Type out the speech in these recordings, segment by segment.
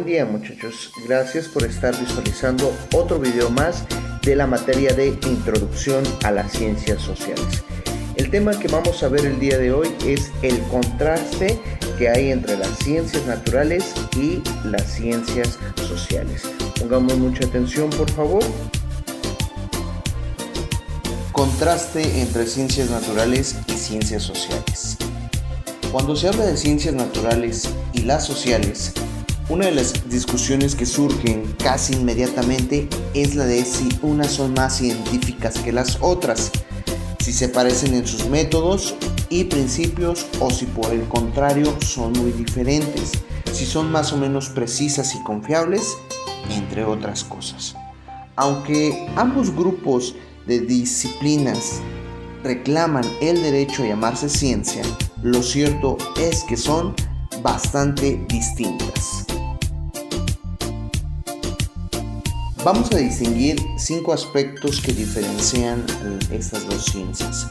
día, muchachos, gracias por estar visualizando otro video más de la materia de Introducción a las Ciencias Sociales. El tema que vamos a ver el día de hoy es el contraste que hay entre las ciencias naturales y las ciencias sociales. Pongamos mucha atención, por favor. Contraste entre ciencias naturales y ciencias sociales. Cuando se habla de ciencias naturales y las sociales, una de las discusiones que surgen casi inmediatamente es la de si unas son más científicas que las otras, si se parecen en sus métodos y principios o si por el contrario son muy diferentes, si son más o menos precisas y confiables, entre otras cosas. Aunque ambos grupos de disciplinas reclaman el derecho a llamarse ciencia, lo cierto es que son bastante distintas. Vamos a distinguir 5 aspectos que diferencian estas dos ciencias.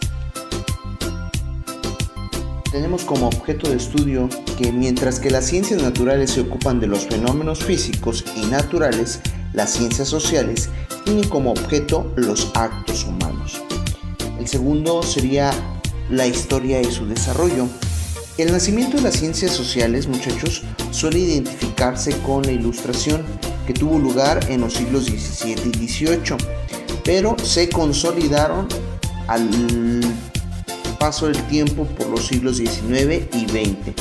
Tenemos como objeto de estudio que mientras que las ciencias naturales se ocupan de los fenómenos físicos y naturales, las ciencias sociales tienen como objeto los actos humanos. El segundo sería la historia y su desarrollo. El nacimiento de las ciencias sociales, muchachos, suele identificarse con la Ilustración, que tuvo lugar en los siglos XVII y XVIII, pero se consolidaron al paso del tiempo por los siglos XIX y XX.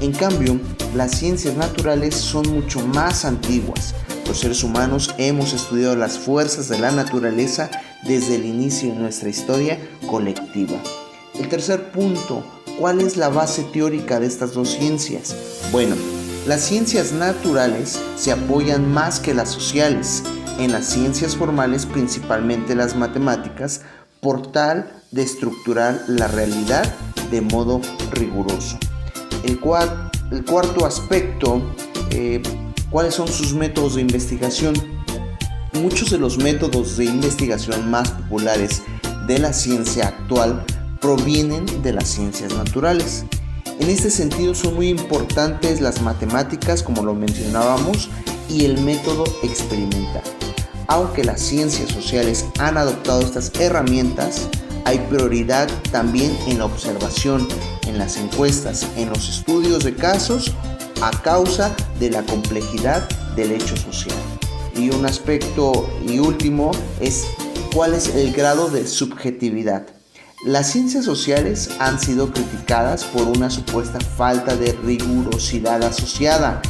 En cambio, las ciencias naturales son mucho más antiguas. Los seres humanos hemos estudiado las fuerzas de la naturaleza desde el inicio de nuestra historia colectiva. El tercer punto, ¿cuál es la base teórica de estas dos ciencias? Bueno, las ciencias naturales se apoyan más que las sociales en las ciencias formales, principalmente las matemáticas, por tal de estructurar la realidad de modo riguroso. El cuarto aspecto, ¿cuáles son sus métodos de investigación? Muchos de los métodos de investigación más populares de la ciencia actual provienen de las ciencias naturales. En este sentido son muy importantes las matemáticas, como lo mencionábamos, y el método experimental. Aunque las ciencias sociales han adoptado estas herramientas, hay prioridad también en la observación, en las encuestas, en los estudios de casos a causa de la complejidad del hecho social. Y un aspecto y último es cuál es el grado de subjetividad. Las ciencias sociales han sido criticadas por una supuesta falta de rigurosidad asociada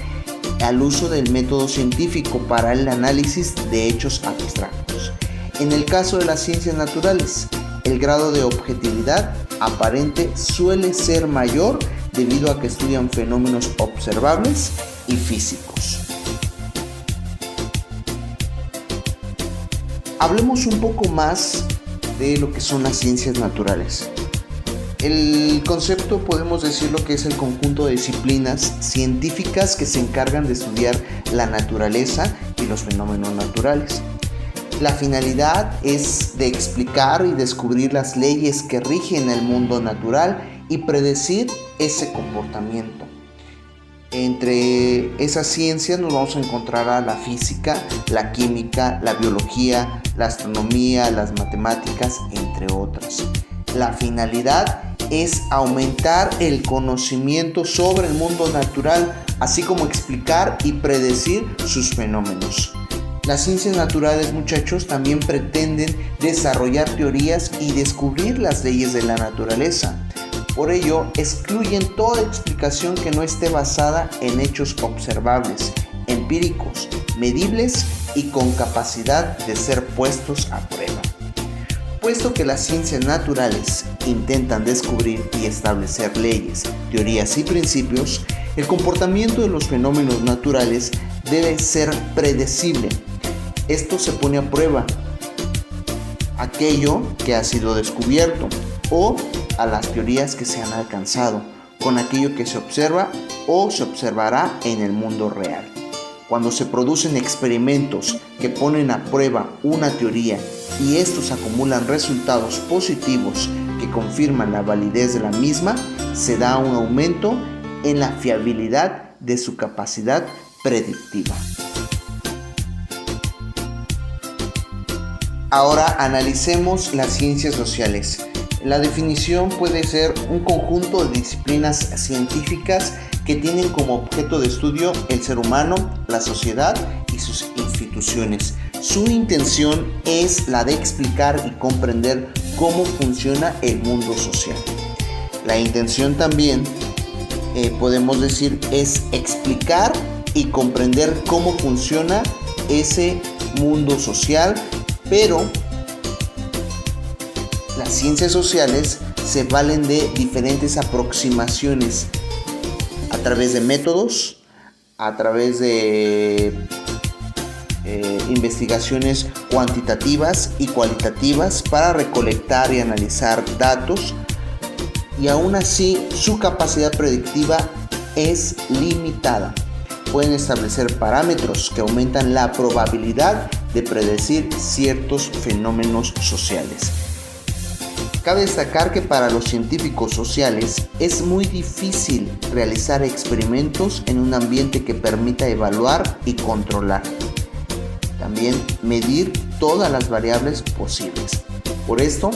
al uso del método científico para el análisis de hechos abstractos. En el caso de las ciencias naturales, el grado de objetividad aparente suele ser mayor debido a que estudian fenómenos observables y físicos. Hablemos un poco más de lo que son las ciencias naturales. El concepto podemos decirlo que es el conjunto de disciplinas científicas que se encargan de estudiar la naturaleza y los fenómenos naturales. La finalidad es de explicar y descubrir las leyes que rigen el mundo natural y predecir ese comportamiento. Entre esas ciencias nos vamos a encontrar a la física, la química, la biología, la astronomía, las matemáticas, entre otras. La finalidad es aumentar el conocimiento sobre el mundo natural, así como explicar y predecir sus fenómenos. Las ciencias naturales, muchachos, también pretenden desarrollar teorías y descubrir las leyes de la naturaleza. Por ello, excluyen toda explicación que no esté basada en hechos observables, empíricos, medibles y con capacidad de ser puestos a prueba. Puesto que las ciencias naturales intentan descubrir y establecer leyes, teorías y principios, el comportamiento de los fenómenos naturales debe ser predecible. Esto se pone a prueba aquello que ha sido descubierto o a las teorías que se han alcanzado con aquello que se observa o se observará en el mundo real. Cuando se producen experimentos que ponen a prueba una teoría y estos acumulan resultados positivos que confirman la validez de la misma, se da un aumento en la fiabilidad de su capacidad predictiva. Ahora analicemos las ciencias sociales. La definición puede ser un conjunto de disciplinas científicas que tienen como objeto de estudio el ser humano, la sociedad y sus instituciones. Su intención es la de explicar y comprender cómo funciona el mundo social. La intención también, podemos decir, es explicar y comprender cómo funciona ese mundo social, pero las ciencias sociales se valen de diferentes aproximaciones a través de métodos, a través de investigaciones cuantitativas y cualitativas para recolectar y analizar datos, y aún así su capacidad predictiva es limitada. Pueden establecer parámetros que aumentan la probabilidad de predecir ciertos fenómenos sociales. Cabe destacar que para los científicos sociales es muy difícil realizar experimentos en un ambiente que permita evaluar y controlar. También medir todas las variables posibles. Por esto,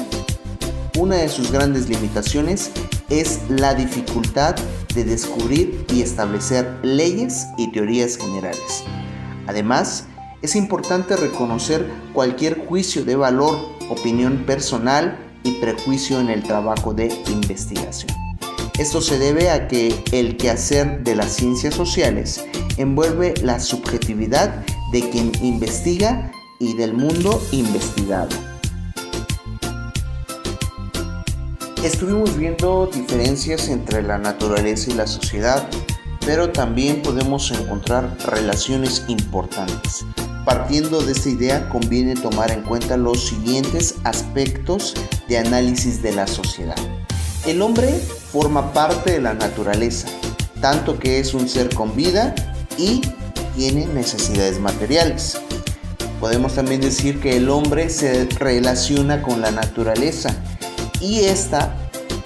una de sus grandes limitaciones es la dificultad de descubrir y establecer leyes y teorías generales. Además, es importante reconocer cualquier juicio de valor, opinión personal y prejuicio en el trabajo de investigación. Esto se debe a que el quehacer de las ciencias sociales envuelve la subjetividad de quien investiga y del mundo investigado. Estuvimos viendo diferencias entre la naturaleza y la sociedad, pero también podemos encontrar relaciones importantes. Partiendo de esta idea, conviene tomar en cuenta los siguientes aspectos de análisis de la sociedad. El hombre forma parte de la naturaleza, tanto que es un ser con vida y tiene necesidades materiales. Podemos también decir que el hombre se relaciona con la naturaleza y esta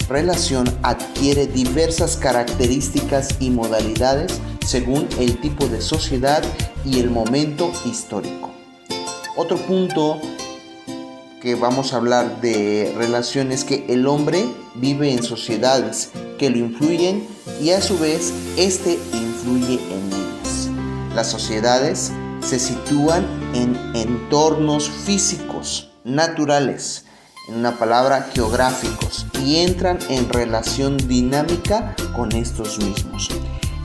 relación adquiere diversas características y modalidades según el tipo de sociedad y el momento histórico. Otro punto que vamos a hablar de relación es que el hombre vive en sociedades que lo influyen y a su vez este influye en ellas. Las sociedades se sitúan en entornos físicos, naturales, en una palabra geográficos, y entran en relación dinámica con estos mismos.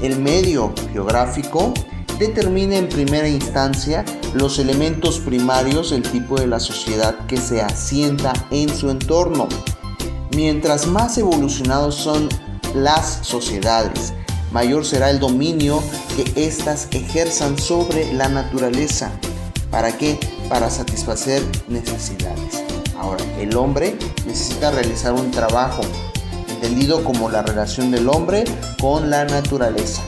El medio geográfico determina en primera instancia los elementos primarios del tipo de la sociedad que se asienta en su entorno. Mientras más evolucionados son las sociedades, mayor será el dominio que éstas ejerzan sobre la naturaleza. ¿Para qué? Para satisfacer necesidades. Ahora, el hombre necesita realizar un trabajo, entendido como la relación del hombre con la naturaleza.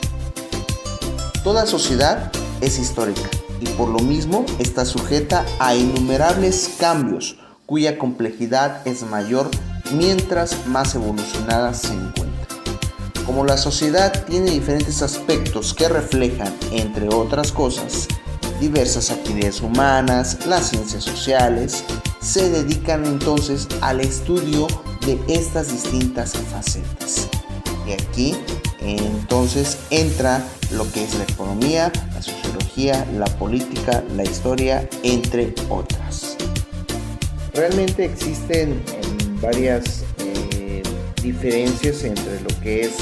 Toda sociedad es histórica y por lo mismo está sujeta a innumerables cambios cuya complejidad es mayor mientras más evolucionada se encuentra. Como la sociedad tiene diferentes aspectos que reflejan, entre otras cosas, diversas actividades humanas, las ciencias sociales se dedican entonces al estudio de estas distintas facetas. Y aquí entonces entra lo que es la economía, la sociología, la política, la historia, entre otras. Realmente existen varias diferencias entre lo que es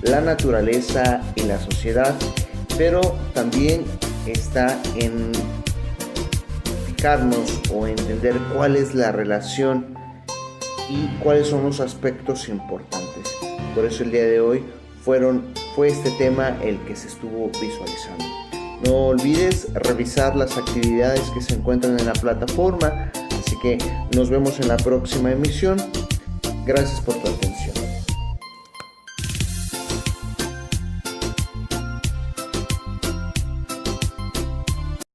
la naturaleza y la sociedad, pero también está en fijarnos o entender cuál es la relación y cuáles son los aspectos importantes. Por eso el día de hoy fue este tema el que se estuvo visualizando. No olvides revisar las actividades que se encuentran en la plataforma, así que nos vemos en la próxima emisión. Gracias por tu atención.